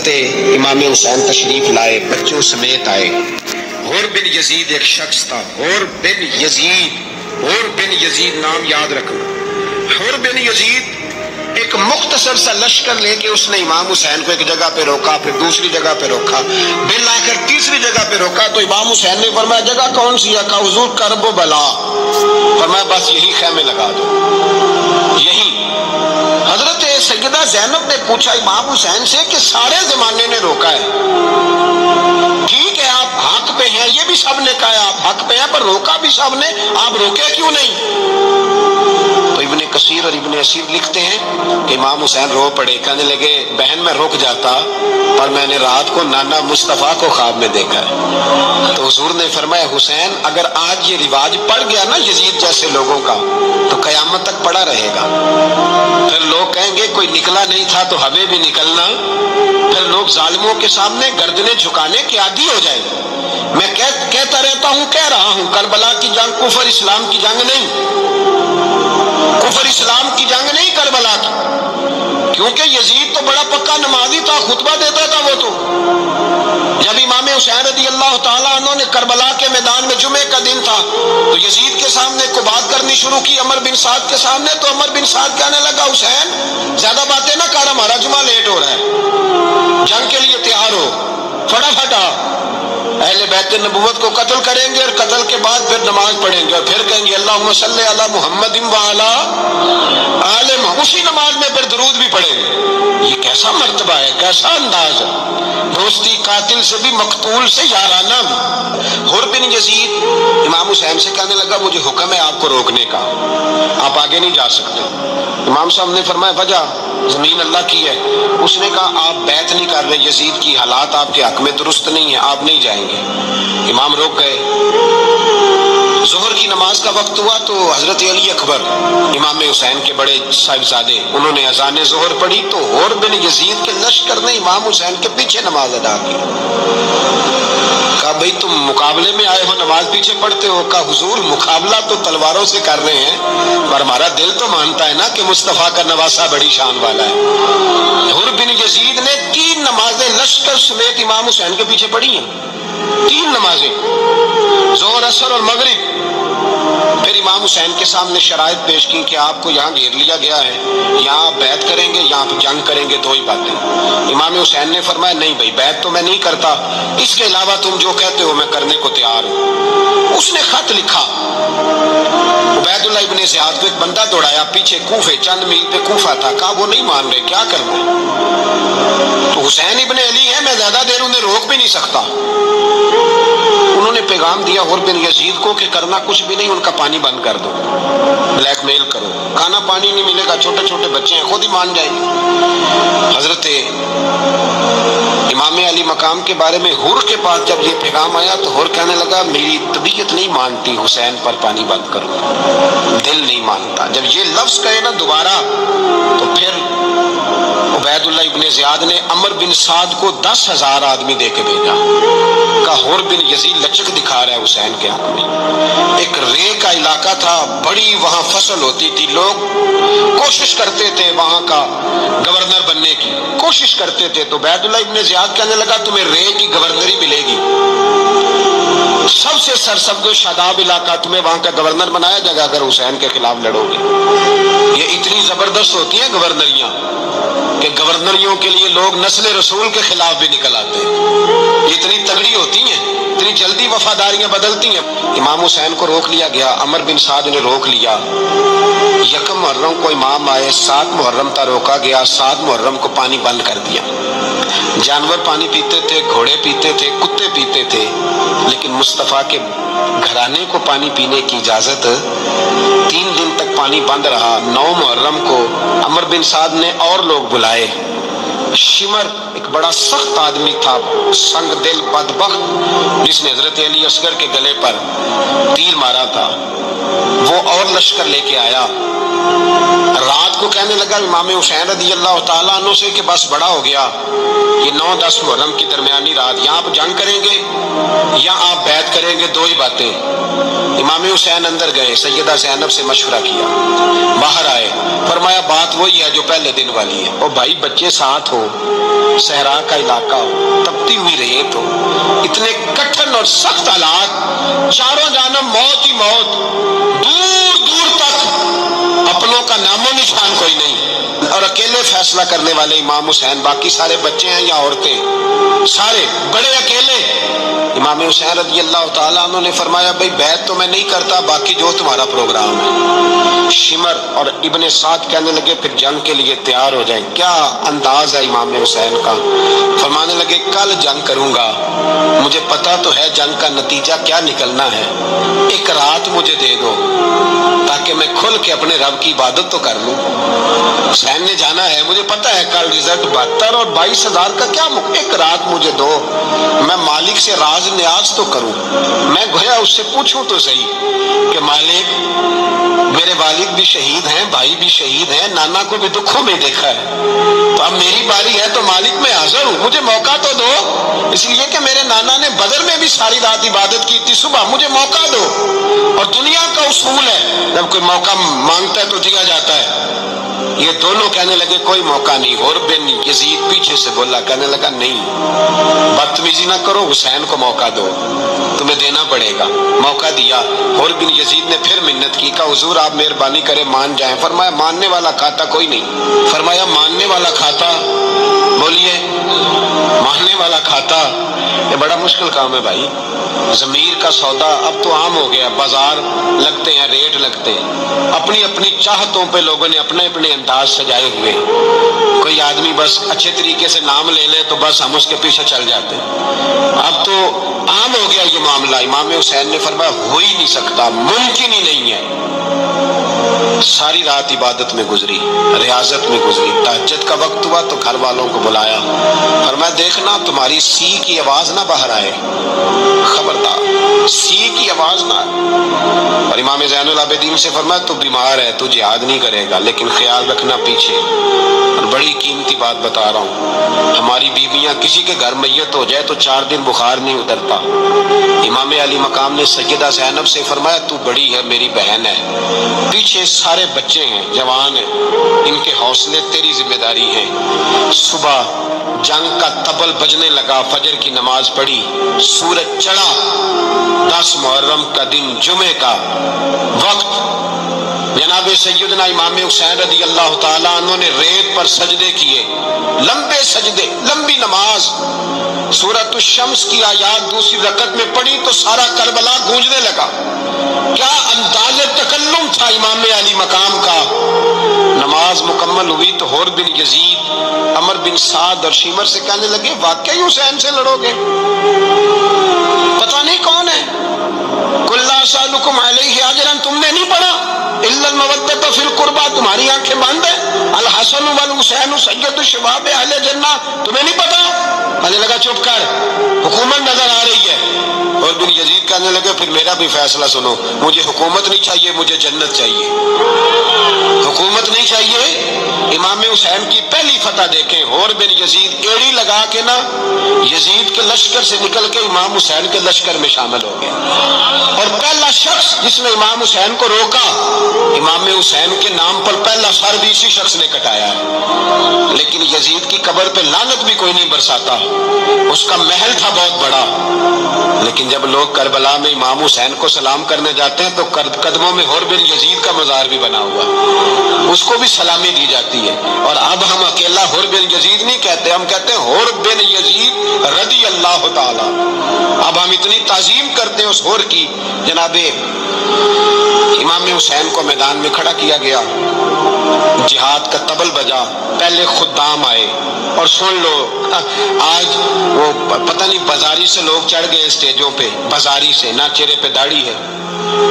حضرت امام حسین تشریف لائے، بچوں سمیت آئے۔ حر بن یزید ایک شخص تھا، حر بن یزید نام یاد رکھنا۔ حر بن یزید ایک مختصر سا لشکر لے کے اس نے امام حسین کو ایک جگہ پہ روکا، پھر دوسری جگہ پہ روکا، بالآخر تیسری جگہ پہ روکا تو امام حسین نے فرمایا جگہ کون سی ہے؟ کہا حضور کرب و بلا۔ فرمایا بس یہی خیمے لگا دو، یہی۔ حضرت سیدہ زینب نے پوچھا امام حسین سے کہ سارے زمانے نے روکا ہے، ٹھیک ہے آپ حق پہ ہیں، یہ بھی سب نے کہا ہے آپ حق پہ ہیں، پر روکا بھی سب نے، آپ روکے کیوں نہیں؟ تو ابن کثیر اور ابن اسیر لکھتے ہیں کہ امام حسین رو پڑے، کہنے لگے بہن میں رک جاتا پر میں نے رات کو نانا مصطفیٰ کو خواب میں دیکھا ہے۔ تو حضور نے فرمایا حسین اگر آج یہ رواج پڑ گیا نا یزید جیسے لوگوں کا تو قیامت تک پڑا رہے گا، پھر لوگ کہیں گے کوئی نکلا نہیں تھا تو ہمیں بھی نکلنا، پھر لوگ ظالموں کے سامنے گردنیں جھکانے کے عادی ہو جائیں گے۔ میں کہتا رہتا ہوں، کہہ رہا ہوں، کربلا کی جنگ کفر اسلام کی جنگ نہیں، کفر اسلام کی جنگ نہیں کربلا کی، کیونکہ یزید تو بڑا پکا نمازی تھا، خطبہ دیتا تھا وہ تو۔ جب امام حسین رضی اللہ تعالیٰ عنہ نے کربلا کے میدان میں جمعے کا دن تھا تو یزید کے سامنے کو بات کرنی شروع کی عمر بن سعد کے سامنے، تو عمر بن سعد کہنے لگا حسین زیادہ باتیں نہ کر، ہمارا جمعہ لیٹ ہو رہا ہے، جنگ کے لیے تیار ہو، فٹافٹ آ۔ اہل بیت نبوت کو قتل کریں گے اور قتل کے بعد پھر نماز پڑھیں گے اور پھر کہیں گے اللہم صلی علی محمد وعلی آل محمد، اسی نماز میں پھر درود بھی پڑھیں گے۔ یہ کیسا مرتبہ ہے، کیسا انداز ہے، دوستی قاتل سے بھی مقتول سے یارانہ بھی۔ حر بن یزید امام حسین سے کہنے لگا مجھے حکم ہے آپ کو روکنے کا، آپ آگے نہیں جا سکتے۔ امام صاحب نے فرمایا وجہ؟ زمین اللہ کی ہے۔ اس نے کہا آپ بیعت نہیں کر رہے، یزید کی حالات آپ کے حق میں درست نہیں ہیں، آپ نہیں جائیں گے۔ امام روک گئے۔ ظہر کی نماز کا وقت ہوا تو حضرت علی اکبر امام حسین کے بڑے صاحبزادے انہوں نے اذان ظہر پڑھی تو حر بن یزید کے لشکر نے امام حسین کے پیچھے نماز ادا کی۔ کہا بھئی تم مقابلے میں آئے ہو نماز پیچھے پڑھتے ہو؟ کہا حضور مقابلہ تو تلواروں سے کر رہے ہیں پر ہمارا دل تو مانتا ہے نا کہ مصطفیٰ کا نواسہ بڑی شان والا ہے۔ حر بن یزید نے 3 نمازیں لشکر سمیت امام حسین کے پیچھے پڑھی ہیں، 3 نمازیں، ظہر اثر اور مغرب۔ پھر امام حسین کے سامنے شرائط پیش کی کہ آپ کو یہاں گھیر لیا گیا ہے، یہاں آپ بیعت کریں گے، یہاں آپ جنگ کریں گے، 2 ہی باتیں۔ امام حسین نے فرمایا نہیں بھائی بیعت تو میں نہیں کرتا، اس کے علاوہ تم جو کہتے ہو میں کرنے کو تیار ہوں۔ اس نے خط لکھا، عبید اللہ ابن زیاد کو ایک بندہ دوڑایا پیچھے، کوفے چند میل پہ کوفہ تھا، کہا وہ نہیں مان رہے، کیا کرنا ہے؟ تو حسین ابن علی ہے، میں زیادہ دیر انہیں روک بھی نہیں سکتا۔ انہوں نے پیغام دیا حر بن یزید کو کہ کرنا کچھ بھی نہیں، ان کا پانی بند کر دو، بلیک میل کرو، کھانا پانی نہیں ملے گا، چھوٹے چھوٹے بچے ہیں، خود ہی مان جائیں گے۔ حضرت امام علی مقام کے بارے میں حر کے پاس جب یہ پیغام آیا تو حر کہنے لگا میری طبیعت نہیں مانتی حسین پر پانی بند کروں، دل نہیں مانتا۔ جب یہ لفظ کہے نا دوبارہ تو پھر عبید اللہ ابن زیاد نے عمر بن سعد کو 10,000 آدمی دے کے بھیجا، کہا حر بن یزید لچک دکھا رہا ہے حسین کے حق میں۔ ایک رے کا علاقہ تھا، بڑی وہاں فصل ہوتی تھی، لوگ کوشش کرتے تھے وہاں کا گورنر بننے کی، کوشش کرتے تھے، تو عبید اللہ ابن زیاد کہنے لگا تمہیں رے کی گورنری ملے گی، سب سے سرسبز و شاداب علاقہ، تمہیں وہاں کا گورنر بنایا جائے گا اگر حسین کے خلاف لڑو گے۔ یہ اتنی زبردست ہوتی ہیں گورنریاں کہ گورنریوں کے لیے لوگ نسل رسول کے خلاف بھی نکل آتے ہیں، یہ اتنی تگڑی ہوتی ہیں، اتنی جلدی وفاداریاں بدلتی ہیں۔ امام حسین کو روک لیا گیا، عمر بن سعد نے روک لیا۔ 1 محرم کو امام آئے، 7 محرم تا روکا گیا، 7 محرم کو پانی بند کر دیا۔ جانور پانی پیتے تھے، گھوڑے پیتے تھے، کتے پیتے تھے، لیکن مصطفیٰ کے گھرانے کو پانی پینے کی اجازت 3 دن تک پانی بند رہا۔ 9 محرم کو عمر بن سعد نے اور لوگ بلائے۔ شمر ایک بڑا سخت آدمی تھا، سنگ دل بدبخت، جس نے حضرت علی اصغر کے گلے پر تیر مارا تھا، وہ اور لشکر لے کے آیا۔ رات کو کہنے لگا امام حسین رضی اللہ تعالیٰ عنہ سے کہ بس بڑا ہو گیا، یہ 9-10 محرم کی درمیانی رات، یہاں آپ جنگ کریں گے یا آپ بیعت کریں گے، 2 ہی باتیں۔ امام حسین اندر گئے، سیدہ زینب سے مشورہ کیا، باہر آئے، فرمایا بات وہی ہے جو پہلے دن والی ہے، اور بھائی بچے ساتھ ہو صحرا کا علاقہ ہو، تپتی ہوئی ریت ہو، اتنے کٹھن اور سخت حالات، چاروں جانب موت ہی موت، دور دور تک اپنوں کا نام و نشان کوئی نہیں، اور اکیلے فیصلہ کرنے والے امام حسین، باقی سارے بچے ہیں یا عورتیں، سارے بڑے اکیلے۔ امام حسین رضی اللہ تعالیٰ عنہ نے فرمایا بھئی بیعت تو میں نہیں کرتا، باقی جو تمہارا پروگرام ہے۔ شمر اور ابن سعد کہنے لگے پھر جنگ کے لیے تیار ہو جائیں۔ کیا انداز ہے امام حسین کا، فرمانے لگے کل جنگ کروں گا، مجھے پتا تو ہے جنگ کا نتیجہ کیا نکلنا ہے، ایک رات مجھے دے دو تاکہ میں کھل کے اپنے رب کی عبادت تو کر لوں۔ حسین نے جانا ہے، مجھے پتا ہے کل رزلٹ 72 اور 22,000 کا کیا، ایک رات مجھے دو، میں مالک سے راز نیاز تو کروں، میں گویا اس سے پوچھوں تو صحیح کہ مالک میرے والد بھی شہید ہیں، بھائی بھی شہید ہیں، نانا کو بھی دکھوں میں دیکھا ہے، تو اب میری باری ہے تو مالک میں حاضر ہوں، مجھے موقع تو دو، اس لیے کہ میرے نانا نے بدر میں بھی ساری رات عبادت کی تھی، صبح مجھے موقع دو۔ اور دنیا کا اصول ہے جب کوئی موقع مانگتا ہے تو دیا جاتا ہے۔ یہ دونوں کہنے لگے کوئی موقع نہیں۔ اور بن یزید پیچھے سے بولا، کہنے لگا نہیں، بدتمیزی نہ کرو، حسین کو موقع دو، تمہیں دینا پڑے گا۔ موقع دیا۔ اور بن یزید نے پھر منت کی، کہا حضور آپ مہربانی کریں مان جائیں۔ فرمایا ماننے والا کھاتا کوئی نہیں۔ فرمایا ماننے والا کھاتا، بولیے ماننے والا کھاتا، یہ بڑا مشکل کام ہے بھائی۔ ضمیر کا سودا اب تو عام ہو گیا، بازار لگتے ہیں، ریٹ لگتے ہیں، اپنی اپنی چاہتوں پہ لوگوں نے اپنے اپنے انداز سجائے ہوئے۔ کوئی آدمی بس اچھے طریقے سے نام لے لے تو بس ہم اس کے پیچھے چل جاتے ہیں، اب تو عام ہو گیا یہ معاملہ۔ امام حسین نے فرمایا ہو ہی نہیں سکتا، ممکن ہی نہیں ہے۔ ساری رات عبادت میں گزری، ریاضت میں گزری، تہجد کا وقت ہوا تو گھر والوں کو بلایا، فرمایا دیکھنا تمہاری سی کی آواز نہ باہر آئے، خبردار سی کی آواز نہ آئے۔ اور امام زین العابدین سے فرمایا تو بیمار ہے، تو جہاد نہیں کرے گا، لیکن خیال رکھنا پیچھے۔ اور بڑی قیمتی بات بتا رہا ہوں، ہماری بیویاں کسی کے گھر میت ہو جائے تو 4 دن بخار نہیں اترتا۔ امام علی مقام نے سیدہ زینب سے فرمایا تو بڑی ہے، میری بہن ہے، پیچھے سارے بچے ہیں، جوان ہیں، ان کے حوصلے تیری ذمہ داری ہے۔ صبح جنگ کا طبل بجنے لگا، فجر کی نماز پڑھی، سورج چڑھا، 10 محرم کا دن، جمعے کا وقت، جناب سیدنا امام حسین رضی اللہ تعالیٰ عنہ نے ریت پر سجدے کیے، لمبے سجدے، لمبی نماز۔ سورۃ الشمس کی آیات دوسری رکعت میں پڑھی تو سارا کربلا گونجنے لگا۔ کیا انداز تکلم تھا امام علی مقام کا۔ نماز مکمل ہوئی تو حور بن یزید، عمر بن سعد اور شیمر سے کہنے لگے واقعی حسین سے لڑو گے؟ پتہ نہیں کون ہے۔ قل لا اسألکم علیہ اجرا، تم نے نہیں پڑھا؟ الا المودۃ فی القربى، تمہاری آنکھیں بند ہیں۔ الحسن والحسین سید الشباب اہل جنہ، تمہیں نہیں پتا؟ کہنے لگا چپ کر، حکومت نظر آ رہی ہے۔ اور بن یزید کہنے لگے پھر میرا بھی فیصلہ سنو، مجھے حکومت نہیں چاہیے، مجھے جنت چاہیے۔ حکومت نہیں چاہیے۔ امام حسین کی پہلی فتح دیکھیں، اور بن یزید ایڑی لگا کے نا یزید کے لشکر سے نکل کے امام حسین کے لشکر میں شامل ہو گیا، اور پہلا شخص جس نے امام حسین کو روکا، امام حسین کے نام پر پہلا سر بھی اسی شخص نے کٹایا ہے۔ لیکن یزید کی قبر پہ لعنت بھی کوئی نہیں برساتا، اس کا محل تھا بہت بڑا، لیکن جب لوگ کربلا میں امام حسین کو سلام کرنے جاتے ہیں تو قدموں میں حور بن یزید کا مزار بھی بنا ہوا، اس کو بھی سلامی دی جاتی ہے۔ اور اب ہم اکیلا حور بن یزید نہیں کہتے، ہم کہتے ہیں حور بن یزید رضی اللہ تعالی۔ اب ہم اتنی تعظیم کرتے ہیں اس حور کی۔ جناب امام حسین کو میدان میں کھڑا کیا گیا، جہاد کا طبل بجا، پہلے خدام آئے، اور سن لو آج وہ پتہ نہیں بازاری سے لوگ چڑھ گئے اسٹیجوں پہ، بازاری سے، نہ چہرے پہ داڑھی ہے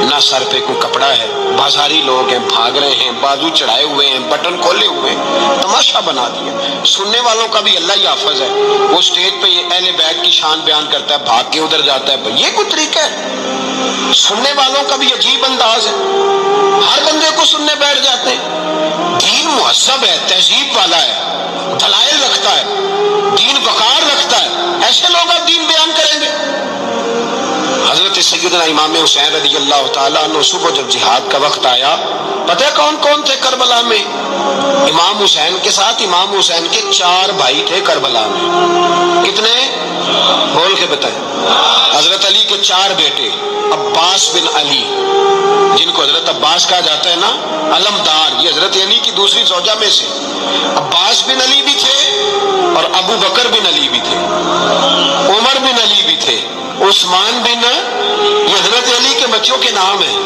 نہ سر پہ کوئی کپڑا ہے، بازاری لوگ ہیں، بھاگ رہے ہیں، بازو چڑھائے ہوئے ہیں، بٹن کھولے ہوئے ہیں، تماشا بنا دیا۔ سننے والوں کا بھی اللہ ہی حافظ ہے، وہ اسٹیج پہ یہ اہل بیت کی شان بیان کرتا ہے، بھاگ کے ادھر جاتا ہے، یہ کوئی طریقہ ہے؟ سننے والوں کا بھی عجیب انداز ہے، ہر بندے کو سننے بیٹھ جاتے ہیں۔ دین مہذب ہے، تہذیب والا ہے، دلائل رکھتا ہے، دین وقار رکھتا ہے، ایسے لوگ اب دین بیان کریں گے؟ حضرت سیدنا امام حسین رضی اللہ تعالیٰ عنہ صبح جب جہاد کا وقت آیا، پتہ ہے کون کون تھے کربلا میں؟ امام حسین کے ساتھ امام حسین کے 4 بھائی تھے کربلا میں۔ کتنے؟ بول کے بتائیں۔ حضرت علی کے 4 بیٹے، عباس بن علی، جن کو حضرت عباس کہا جاتا ہے نا، علمدار، یہ حضرت علی کی دوسری زوجہ میں سے عباس بن علی بھی تھے، اور ابو بکر بن علی بھی تھے، عمر بن علی بھی تھے، عثمان بن، یہ حضرت علی کے بچوں کے نام ہیں۔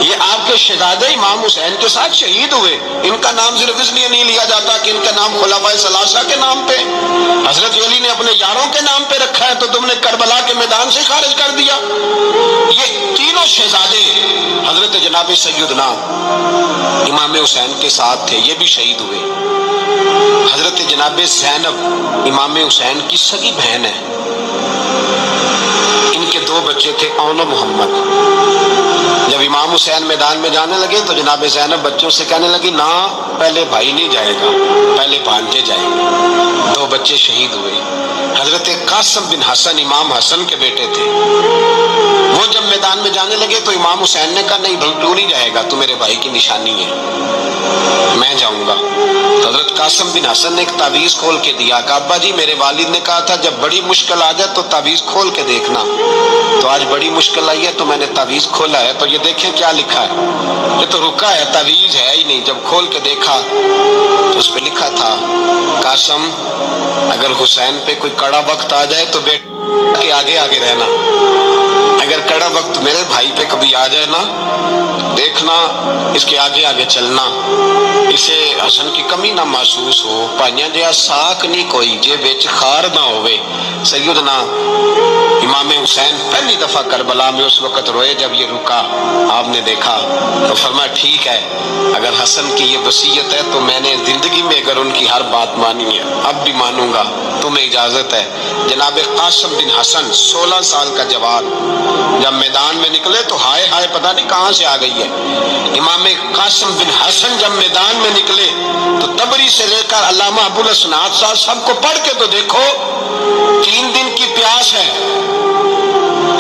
یہ آپ کے شہزادے امام حسین کے ساتھ شہید ہوئے، ان کا نام صرف اس لیے نہیں لیا جاتا کہ ان کا نام خلفائے ثلاثہ کے نام پہ، حضرت علی نے اپنے یاروں کے نام پہ رکھا ہے تو تم نے کربلا کے میدان سے خارج کر دیا۔ یہ تینوں شہزادے حضرت جناب سیدنا امام حسین کے ساتھ تھے، یہ بھی شہید ہوئے۔ حضرت جناب زینب امام حسین کی سگی بہن ہے، ان کے 2 بچے تھے، اون و محمد۔ جب امام حسین میدان میں جانے لگے تو جناب زینب بچوں سے کہنے لگی، نہ پہلے بھائی نہیں جائے گا، پہلے بھانجے جائیں گے۔ 2 بچے شہید ہوئے۔ حضرت قاسم بن حسن امام حسن کے بیٹے تھے، وہ جب میدان میں جانے لگے تو امام حسین نے کہا، نہیں تو نہیں جائے گا، تو میرے بھائی کی نشانی ہے، میں جاؤں گا۔ تو حضرت قاسم بن حسن نے ایک تعویذ کھول کے دیا کہ ابا جی میرے والد نے کہا تھا جب بڑی مشکل آ جائے تو تعویذ کھول کے دیکھنا، تو آج بڑی مشکل آئی ہے تو میں نے تعویذ کھولا ہے، تو یہ دیکھیں کیا لکھا ہے، یہ تو رکا ہے، تعویذ ہے ہی نہیں۔ جب کھول کے دیکھا تو اس پہ لکھا تھا، قاسم اگر حسین پہ کوئی کڑا وقت آ جائے تو بیٹے کے آگے آگے رہنا، اگر کڑا وقت میرے بھائی پہ کبھی آ جائے نا، دیکھنا اس کے آگے آگے چلنا، اسے حسن کی کمی نہ محسوس ہو، پائیاں جہاں ساک نہیں کوئی جے وچ خار نہ ہوئے۔ سیدنا امام حسین پہلی دفعہ کربلا میں اس وقت روئے جب یہ رکا، آپ نے دیکھا تو فرمایا ٹھیک ہے، اگر حسن کی یہ وصیت ہے تو میں نے زندگی میں اگر ان کی ہر بات مانی ہے اب بھی مانوں گا، تمہیں اجازت ہے۔ جناب قاسم بن حسن 16 سال کا جوان جب میدان میں نکلے تو ہائے ہائے پتہ نہیں کہاں سے آ گئی ہے۔ امام قاسم بن حسن جب میدان میں نکلے تو تبری سے لے کر علامہ ابو الاسناد صاحب سب کو پڑھ کے تو دیکھو، 3 دن کی پیاس ہے،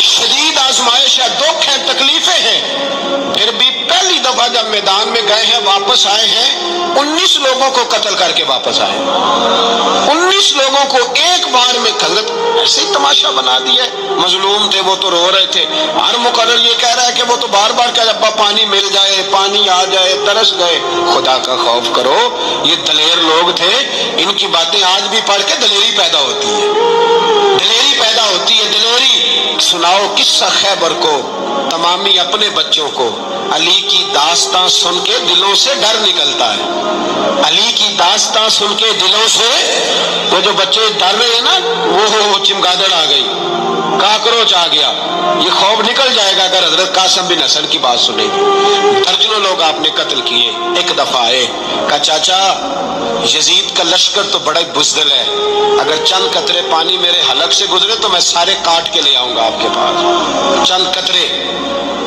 شدید آزمائش ہے، دکھ ہے، تکلیفیں ہیں، پھر بھی پہلی دفعہ جب میدان میں گئے ہیں واپس آئے ہیں، 19 لوگوں کو قتل کر کے واپس آئے، 19 لوگوں کو ایک بار میں حضرت ایسے ہی تماشا بنا دیا ہے۔ مظلوم تھے وہ تو رو رہے تھے، ہر مقرر یہ کہہ رہا ہے کہ وہ تو بار بار کہہ ابا پانی مل جائے، پانی آ جائے، ترس گئے۔ خدا کا خوف کرو، یہ دلیر لوگ تھے، ان کی باتیں آج بھی پڑھ کے دلیری پیدا ہوتی ہے، دلیری پیدا ہوتی ہے، دلیری۔ سناؤ قصہ خیبر کو، تمامی اپنے بچوں کو، علی کی داستان سن کے دلوں سے ڈر نکلتا ہے، علی کی داستان سن کے دلوں سے وہ جو بچے ڈر رہے ہیں نا، وہ چمگادڑ آ گئی، کاکروچ آ گیا، یہ خوف نکل جائے گا اگر حضرت قاسم بن حسن کی بات سنے گی۔ درجنوں لوگ آپ نے قتل کیے۔ ایک دفعہ آئے، کہا چاچا یزید کا لشکر تو بڑا ہی بزدل ہے، اگر چند قطرے پانی میرے حلق سے گزرے تو میں سارے کاٹ کے لے آؤں گا آپ کے پاس، چند قطرے۔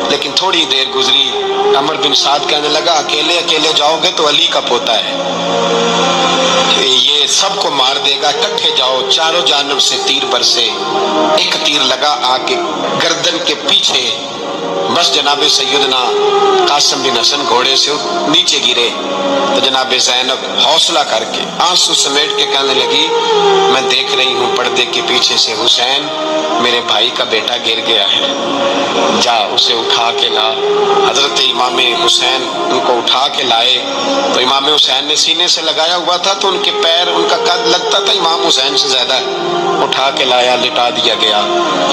لیکن تھوڑی دیر گزری، عمر بن سعد کہنے لگا اکیلے اکیلے جاؤ گے تو علی کا پوتا ہے، یہ سب کو مار دے گا، اکٹھے جاؤ۔ چاروں جانب سے تیر برسے، ایک تیر لگا آ کے گردن کے پیچھے، بس جناب سیدنا قاسم بن حسن گھوڑے سے نیچے گرے تو جناب زینب حوصلہ کر کے آنسو سمیٹ کے کہنے لگی، میں دیکھ رہی ہوں پردے کے پیچھے سے حسین میرے بھائی کا بیٹا گر گیا ہے، جا اسے اٹھا کے لا۔ حضرت امام حسین ان کو اٹھا کے لائے تو امام حسین نے سینے سے لگایا ہوا تھا تو ان کے پیر، ان کا قد لگتا تھا امام حسین سے زیادہ، اٹھا کے لایا، لٹا دیا گیا۔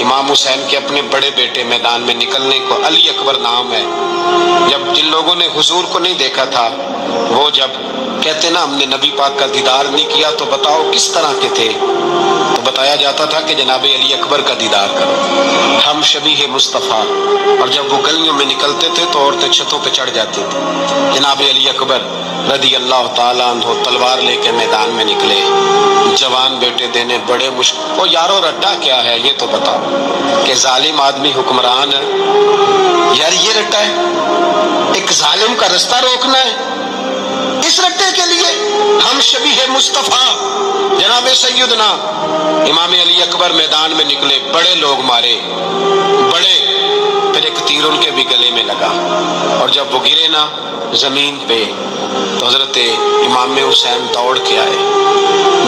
امام حسین کے اپنے بڑے بیٹے میدان میں نکلنے کو علی اکبر نام ہے، جب جن لوگوں نے حضور کو نہیں دیکھا تھا وہ جب کہتے نا ہم نے نبی پاک کا دیدار نہیں کیا تو بتاؤ کس طرح کے تھے، تو بتایا جاتا تھا کہ جناب علی اکبر کا دیدار کرو، ہم شبیہ مصطفیٰ، اور جب وہ گلیوں میں نکلتے تھے تو عورتیں چھتوں پہ چڑھ جاتی تھی۔ جناب علی اکبر رضی اللہ تعالیٰ عنہ تلوار لے کے میدان میں نکلے، جوان بیٹے دینے بڑے مشکل، وہ یارو رٹا کیا ہے یہ تو بتاؤ، کہ ظالم آدمی حکمران ہے، یار یہ رٹا ہے، ایک ظالم کا رستہ روکنا ہے، اس رٹے کے لیے ہم شبیہ مصطفیٰ جناب سیدنا امام علی اکبر میدان میں نکلے، بڑے لوگ مارے، بڑے پھر ایک تیر ان کے بھی گلے میں لگا، اور جب وہ گرے نا زمین پہ تو حضرت امام حسین دوڑ کے آئے،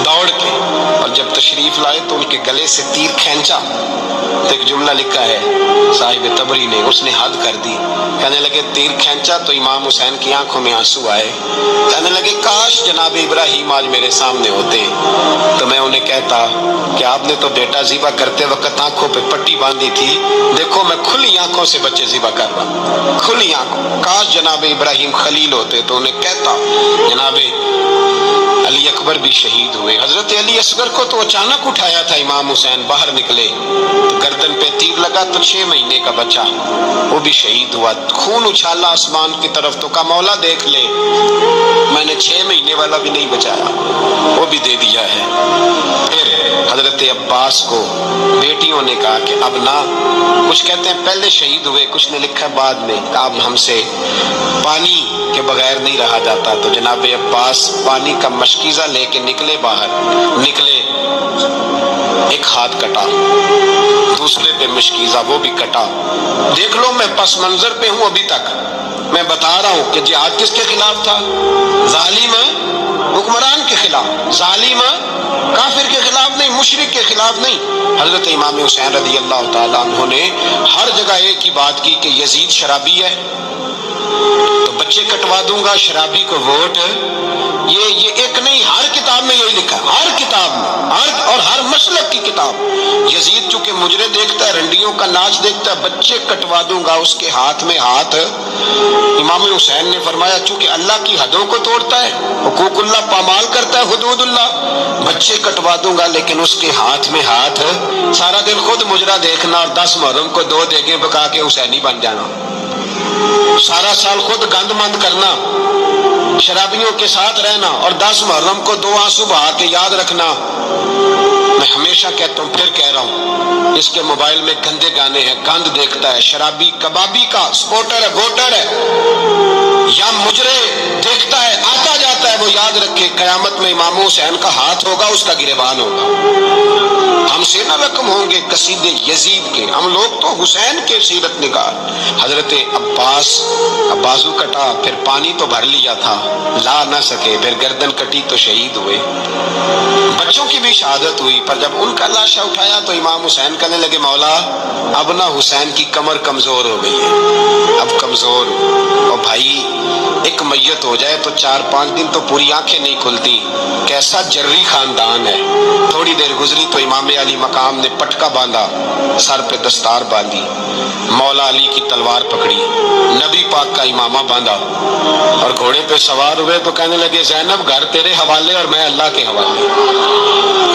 دوڑ کے، اور جب تشریف لائے تو ان کے گلے سے تیر کھینچا تو ایک جملہ لکھا ہے صاحب تبری نے، اس نے حد کر دی، کہنے لگے تیر کھینچا تو امام حسین کی آنکھوں میں آنسو آئے، کہنے لگے کاش جناب ابراہیم آج میرے سامنے ہوتے تو میں انہیں کہتا کہ آپ نے تو بیٹا ذبح کرتے وقت آنکھوں پہ پٹی باندھی تھی، دیکھو میں کھلی آنکھوں سے بچے ذبح کر رہا ہوں، کھلی آنکھوں، کاش جناب ابراہیم خلیل ہوتے تو انہیں کہتا۔ جناب علی اکبر بھی شہید ہوئے، حضرت علی اصغر کو تو اچانک اٹھایا تھا امام حسین، باہر نکلے، گردن پہ تیر لگا تو 6 مہینے کا بچہ وہ بھی شہید ہوا، خون اچھالا آسمان کی طرف تو کہا مولا دیکھ لے میں نے 6 مہینے والا بھی نہیں بچایا، وہ بھی دے دیا ہے۔ پھر حضرت عباس کو بیٹیوں نے کہا کہ اب نہ، کچھ کہتے ہیں پہلے شہید ہوئے، کچھ نے لکھا بعد میں، اب ہم سے پانی کے بغیر نہیں رہا جاتا، تو جناب عباس پانی کا مشکیزہ لے کے نکلے، باہر نکلے، ایک ہاتھ کٹا، دوسرے پہ مشکیزہ وہ بھی کٹا، دیکھ لو میں پس منظر پہ ہوں ابھی تک، میں بتا رہا ہوں کہ جہاد کس کے خلاف تھا؟ ظالم حکمران کے خلاف، ظالم کافر کے خلاف نہیں، مشرک کے خلاف نہیں۔ حضرت امام حسین رضی اللہ تعالیٰ عنہ نے ہر جگہ ایک ہی بات کی کہ یزید شرابی ہے تو بچے کٹوا دوں گا، شرابی کو ووٹ، یہ ایک نہیں، ہر کتاب میں یہی لکھا، ہر کتاب میں، اور ہر مسلک کی کتاب، یزید چونکہ مجرے دیکھتا ہے، رنڈیوں کا ناچ دیکھتا ہے، بچے کٹوا دوں گا، اس کے ہاتھ میں ہاتھ۔ امام حسین نے فرمایا چونکہ اللہ کی حدوں کو توڑتا ہے، حقوق اللہ پامال کرتا ہے، حدود اللہ، بچے کٹوا دوں گا لیکن اس کے ہاتھ میں ہاتھ، سارا دن خود مجرا دیکھنا اور 10 محرم کو 2 دیگیں پکا کے حسینی بن جانا، سارا سال خود گند مند کرنا، شرابیوں کے ساتھ رہنا اور 10 محرم کو 2 آنسو بہا کے یاد رکھنا۔ میں ہمیشہ کہتا ہوں، پھر کہہ رہا ہوں، اس کے موبائل میں گندے گانے ہیں، گند دیکھتا ہے، شرابی کبابی کا سپورٹر ہے، ووٹر ہے، یا مجرے دیکھتا ہے، آتا جاتا ہے، وہ یاد رکھے قیامت میں امام حسین کا ہاتھ ہوگا، اس کا گریبان ہوگا۔ ہم سے نہ رقم ہوں گے قصیدے یزید کے، ہم لوگ تو حسین کے سیرت نگار۔ حضرت عباس کا بازو کٹا، پھر پانی تو بھر لیا تھا، لا نہ سکے، پھر گردن کٹی تو شہید ہوئے، بچوں کی بھی شہادت ہوئی، پر جب ان کا لاشا اٹھایا تو امام حسین کہنے لگے مولا اب نہ حسین کی کمر کمزور ہو گئی ہے، اب کمزور، اور بھائی ایک میت ہو جائے تو 4-5 دن تو پوری آنکھیں نہیں کھلتی، کیسا جری خاندان ہے۔ تھوڑی دیر گزری تو امام علی مقام نے پٹکا باندھا، سر پہ دستار باندھی، مولا علی کی تلوار پکڑی، نبی پاک کا امامہ باندھا اور گھوڑے پہ سوار ہوئے تو کہنے لگے زینب گھر تیرے حوالے اور میں اللہ کے حوالے،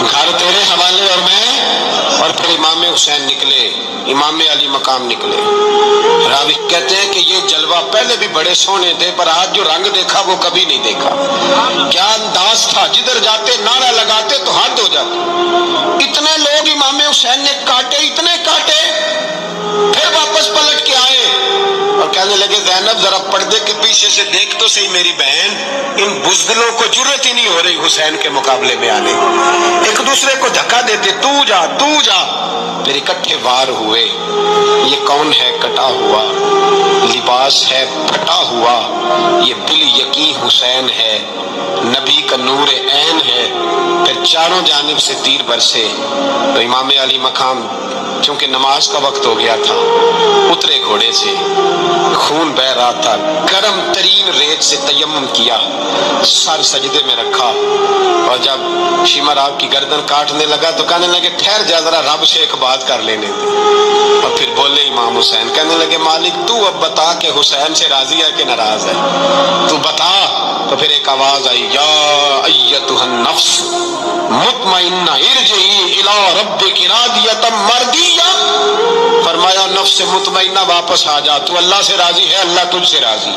گھر تیرے حوالے اور میں، اور پھر امام حسین نکلے، امام علی مقام نکلے۔ راوی کہتے ہیں کہ یہ جلوہ پہلے بھی بڑے سونے تھے پر آج جو رنگ دیکھا وہ کبھی نہیں دیکھا، کیا انداز تھا، جدھر جاتے نعرہ لگاتے تو حد ہو جاتی، اتنے لوگ امام حسین نے کاٹے، اتنے کاٹے، پھر واپس پلٹ کے آئے اور کہنے لگے زینب ذرا پردے کے پیچھے سے دیکھ تو صحیح میری بہن، ان بزدلوں کو جرت ہی نہیں ہو رہی حسین کے مقابلے میں آنے، ایک دوسرے کو دھکا دیتے، تو جا تو جا، پھر اکٹھے وار ہوئے۔ یہ کون ہے کٹا ہوا، لباس ہے پھٹا ہوا، یہ بال یقین حسین ہے، نبی کا نور عین ہے۔ پھر چاروں جانب سے تیر برسے تو امام علی مقام چونکہ نماز کا وقت ہو گیا تھا، اترے گھوڑے سے، خون بہ رہا تھا، گرم ترین ریت سے تیمم کیا، سر سجدے میں رکھا، اور جب شمر آپ کی گردن کاٹنے لگا تو کہنے لگے ٹھہر جا ذرا رب سے ایک بات کر لینے دے، اور پھر بولے امام حسین، کہنے لگے مالک تو اب بتا کہ حسین سے راضی ہے کہ ناراض ہے، تو بتا۔ تو پھر ایک آواز آئی، یا ایتھا النفس مطمئنہ ارجعی الی ربک راضیۃ مرضیہ، فرمایا نفس مطمئنہ واپس آ جا، تو اللہ سے راضی ہے، اللہ تجھ سے راضی۔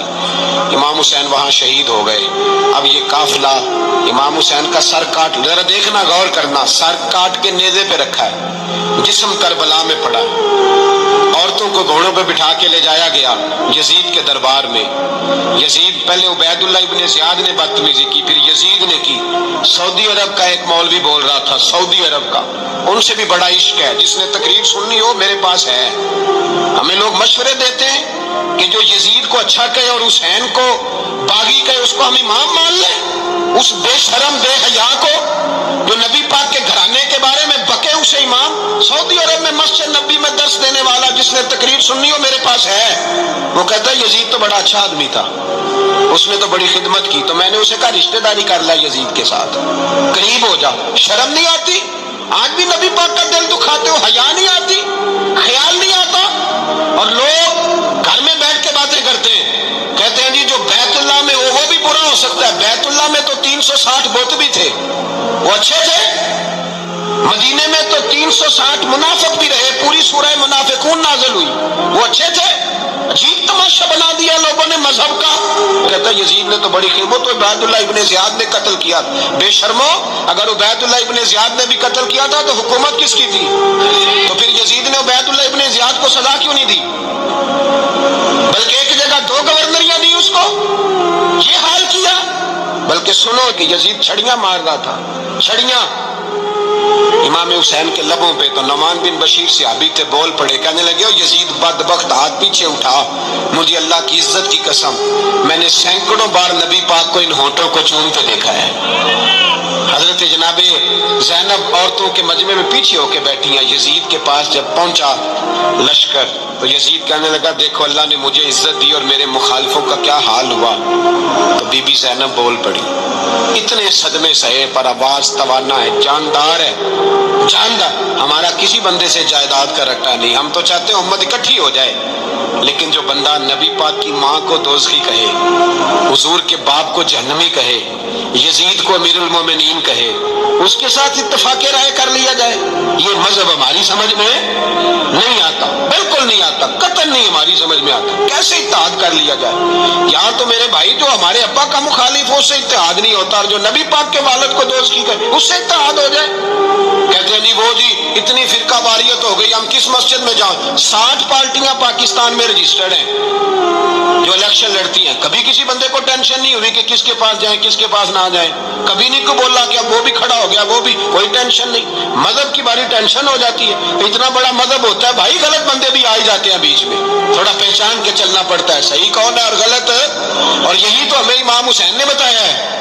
امام حسین وہاں شہید ہو گئے۔ اب یہ قافلہ امام حسین کا سر کاٹ، ذرا دیکھنا غور کرنا، سر کاٹ کے نیزے پہ رکھا ہے، جسم کربلا میں پڑا، عورتوں کو گھوڑوں پہ بٹھا کے لے جایا گیا یزید کے دربار میں۔ یزید پہلے عبید اللہ ابن زیاد نے بدتمیزی کی، پھر یزید نے کی، سعودی عرب کا ایک مولوی مولوی بول رہا تھا سعودی عرب کا، ان سے بھی بڑا عشق ہے، جس نے تقریر سننی ہو میرے پاس ہے۔ ہمیں لوگ مشورے دیتے ہیں کہ جو یزید کو اچھا کہے اور حسین کو باغی کہے اس کو ہم امام مان لیں، اس بے شرم بے حیا کو جو نبی پاک کے گھرانے کے بارے میں بکے اسے امام۔ سعودی عرب میں مسجد نبی میں درس دینے والا جس نے تقریر سننی ہو میرے پاس ہے، وہ کہتا ہے یزید تو بڑا اچھا آدمی تھا، اس نے تو بڑی خدمت کی۔ تو میں نے اسے کہا رشتہ داری کر لیا یزید کے ساتھ، قریب ہو جا۔ شرم نہیں آتی؟ آج بھی نبی پاک کا دل دکھاتے ہو، حیا نہیں آتی، خیال نہیں آتا؟ اور لوگ گھر میں بیٹھ کے باتیں کرتے ہیں، کہتے ہیں جی جو بیت اللہ میں وہ بھی برا ہو سکتا ہے۔ بیت اللہ میں تو 360 بت بھی تھے، وہ اچھے تھے۔ مدینے میں تو 360 منافق بھی رہے، پوری سورہ منافقون نازل ہوئی، وہ اچھے تھے۔ عجیب تماشا بنا دیا لوگوں نے مذہب کا۔ کہتا یزید نے تو بڑی خدمت، تو عبید اللہ ابن زیاد نے قتل کیا۔ بے شرمو، اگر عبید اللہ ابن زیاد نے بھی قتل کیا تھا تو حکومت کس کی تھی؟ تو پھر یزید نے عبید اللہ ابن زیاد کو سزا کیوں نہیں دی؟ بلکہ ایک جگہ 2 گورنریاں دی اس کو، یہ حال کیا۔ بلکہ سنو کہ یزید چھڑیاں مار رہا تھا، چھڑیاں امام حسین کے لبوں پہ۔ تو نعمان بن بشیر صحابی تھے، بول پڑے، کہنے لگے او یزید بدبخت، ہاتھ پیچھے اٹھا، مجھے اللہ کی عزت کی قسم میں نے سینکڑوں بار نبی پاک کو ان ہونٹوں کو چومتے دیکھا ہے۔ حضرت جناب زینب عورتوں کے مجمع میں پیچھے ہو کے بیٹھی ہیں۔ یزید کے پاس جب پہنچا لشکر تو یزید کہنے لگا دیکھو اللہ نے مجھے عزت دی اور میرے مخالفوں کا کیا حال ہوا۔ تو بی بی زینب بول پڑی، اتنے صدمے سہے پر آواز توانا ہے، جاندار ہے، جاندار۔ ہمارا کسی بندے سے جائیداد کا رٹا نہیں، ہم تو چاہتے ہیں امت اکٹھی ہو جائے، لیکن جو بندہ نبی پاک کی ماں کو دوزخی کہے، حضور کے باپ کو جہنمی کہے، یزید کو امیر المومنین کہے، اس کے ساتھ اتفاق رائے کر لیا جائے، یہ مذہب ہماری سمجھ میں نہیں آتا، بالکل نہیں آتا، قطعاً نہیں ہماری سمجھ میں آتا۔ کیسے اتحاد کر لیا جائے؟ یہاں تو میرے بھائی جو ہمارے ابا کا مخالف ہو اس سے اتحاد نہیں ہوتا، اور جو نبی پاک کے والد کو دوزخی کہے اس سے اتحاد ہو جائے۔ کہتے ہیں نہیں وہ جی اتنی فرقہ واریت ہو گئی، ہم کس مسجد میں جائیں؟ 60 پارٹیاں پاکستان میں رجسٹرڈ ہیں جو الیکشن لڑتی ہیں، کبھی کسی بندے کو ٹینشن نہیں ہوئی کہ کس کے پاس جائیں کس کے پاس نہ جائیں، کبھی نہیں کو بولا کہ اب وہ بھی کھڑا ہو گیا، وہ بھی، کوئی ٹینشن نہیں۔ مذہب کی باری ٹینشن ہو جاتی ہے، اتنا بڑا مذہب ہوتا ہے بھائی، غلط بندے بھی آ ہی جاتے ہیں بیچ میں، تھوڑا پہچان کے چلنا پڑتا ہے صحیح کون ہے اور غلط ہے۔ اور یہی تو ہمیں امام حسین نے بتایا ہے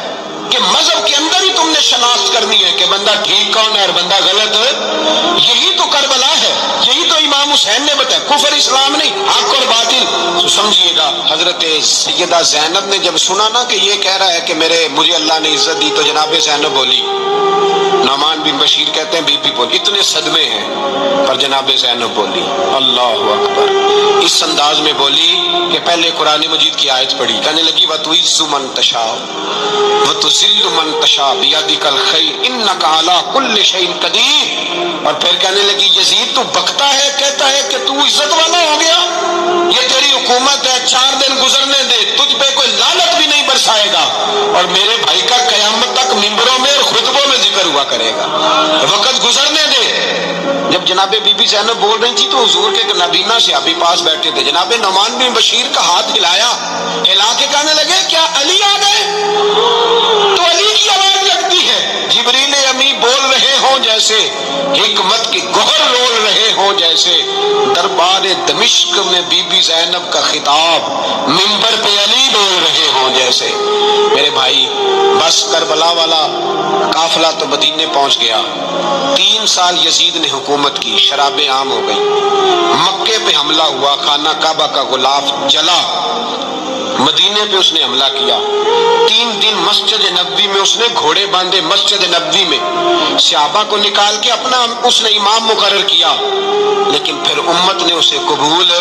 کہ مذہب کے اندر ہی تم نے شناخت کرنی ہے کہ بندہ ٹھیک کون ہے اور بندہ غلط ہے۔ یہی تو کربلا ہے، یہی تو امام حسین نے بتایا، کفر اسلام نہیں، حق اور باطل۔ تو سمجھیے گا حضرت سیدہ زینب نے جب سنا نا کہ یہ کہہ رہا ہے کہ مجھے اللہ نے عزت دی، تو جناب زینب بولی، نعمان بن بشیر کہتے ہیں بی بی بولی، اتنے صدمے ہیں پر جناب زینب بولی اللہ اکبر، اس انداز میں بولی کہ پہلے قرآن مجید کی آیت پڑھی، کہنے لگی وَتُعِزُّ مَن تَشَاءُ وَتُذِلُّ مَن تَشَاءُ بِيَدِكَ الْخَيْرُ إِنَّكَ عَلَىٰ كُلِّ شَيْءٍ قَدِيرٌ۔ اور پھر کہنے لگی یزید تو بکتا ہے، کہتا ہے کہ تو عزت والا ہو گیا، یہ تیری حکومت ہے، 4 دن گزرنے دے، تجھ پہ کوئی لعنت بھی نہیں برسائے گا، اور میرے بھائی کا قیامت تک منبروں میں اور خطبوں میں ذکر ہوا کرے گا، وقت گزرنے دے۔ جب جناب بی بی زینب بول رہی تھی تو حضور کے نابینا صحابی پاس بیٹھے تھے، جناب نعمان بن بشیر کا ہاتھ ہلایا، ہلا کے کہنے لگے کیا علی آ گئے؟ تو علی کی آواز لگتی ہے، جبریل امی بول رہے ہوں جیسے، حکمت کی گوہر رول رہے ہوں جیسے، دربار دمشق میں بی بی زینب کا خطاب، منبر پہ علی بول رہے ہوں جیسے۔ میرے بھائی بس کربلا والا قافلہ تو مدینے پہنچ گیا، 3 سال یزید نے حکومت کی، شرابیں عام ہو گئی، مکے پہ حملہ ہوا، خانہ کعبہ کا غلاف جلا، مدینے پہ اس نے حملہ کیا، 3 دن مسجد نبوی میں اس نے گھوڑے باندھے، مسجد نبوی میں صحابہ کو نکال کے اپنا اس نے امام مقرر کیا، لیکن پھر امت نے اسے قبول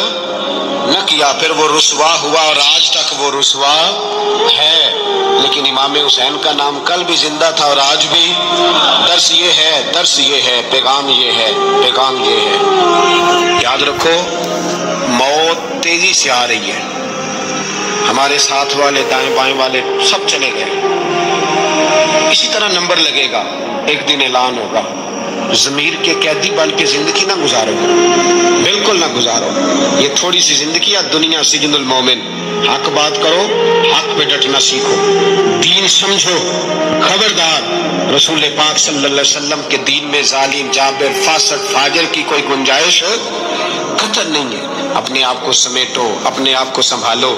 نہ کیا، پھر وہ رسوا ہوا اور آج تک وہ رسوا ہے۔ لیکن امام حسین کا نام کل بھی زندہ تھا اور آج بھی۔ درس یہ ہے، پیغام یہ ہے، پیغام یہ ہے، یاد رکھو موت تیزی سے آ رہی ہے، ہمارے ساتھ والے دائیں بائیں والے سب چلے گئے، اسی طرح نمبر لگے گا، ایک دن اعلان ہوگا، ضمیر کے قیدی بن کے زندگی نہ گزارو، بالکل نہ گزارو، یہ تھوڑی سی زندگی ہے، دنیا سجن المومن، حق بات کرو، حق پہ ڈٹنا سیکھو، دین سمجھو، خبردار رسول پاک صلی اللہ علیہ وسلم کے دین میں ظالم، جابر، فاسق، فاجر کی کوئی گنجائش قطعاً نہیں ہے۔ اپنے آپ کو سمیٹو، اپنے آپ کو سنبھالو،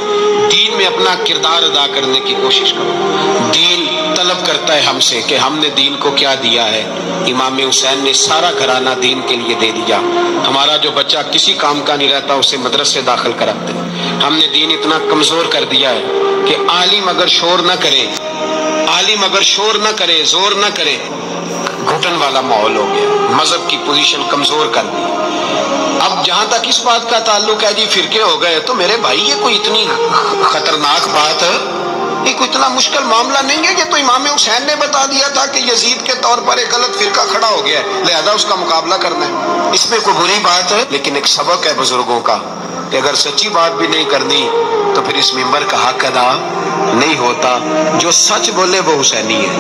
دین میں اپنا کردار ادا کرنے کی کوشش کرو۔ دین طلب کرتا ہے ہم سے کہ ہم نے دین کو کیا دیا ہے۔ امام حسین نے سارا گھرانہ دین کے لیے دے دیا۔ ہمارا جو بچہ کسی کام کا نہیں رہتا اسے مدرسے داخل کراتے ہیں۔ ہم نے دین اتنا کمزور کر دیا ہے کہ عالم اگر شور نہ کرے، عالم اگر شور نہ کرے، زور نہ کرے، گھٹن والا ماحول ہو گیا، مذہب کی پوزیشن کمزور کر دی۔ اب جہاں تک اس بات کا تعلق ہے جی فرقے ہو گئے، تو میرے بھائی یہ کوئی اتنی خطرناک بات ہے، یہ کوئی اتنا مشکل معاملہ نہیں ہے۔ یہ تو امام حسین نے بتا دیا تھا کہ یزید کے طور پر ایک غلط فرقہ کھڑا ہو گیا ہے، لہذا اس کا مقابلہ کرنا ہے۔ اس میں کوئی بری بات ہے؟ لیکن ایک سبق ہے بزرگوں کا کہ اگر سچی بات بھی نہیں کرنی تو پھر اس ممبر کا حق ادا نہیں ہوتا۔ جو سچ بولے وہ حسینی ہے۔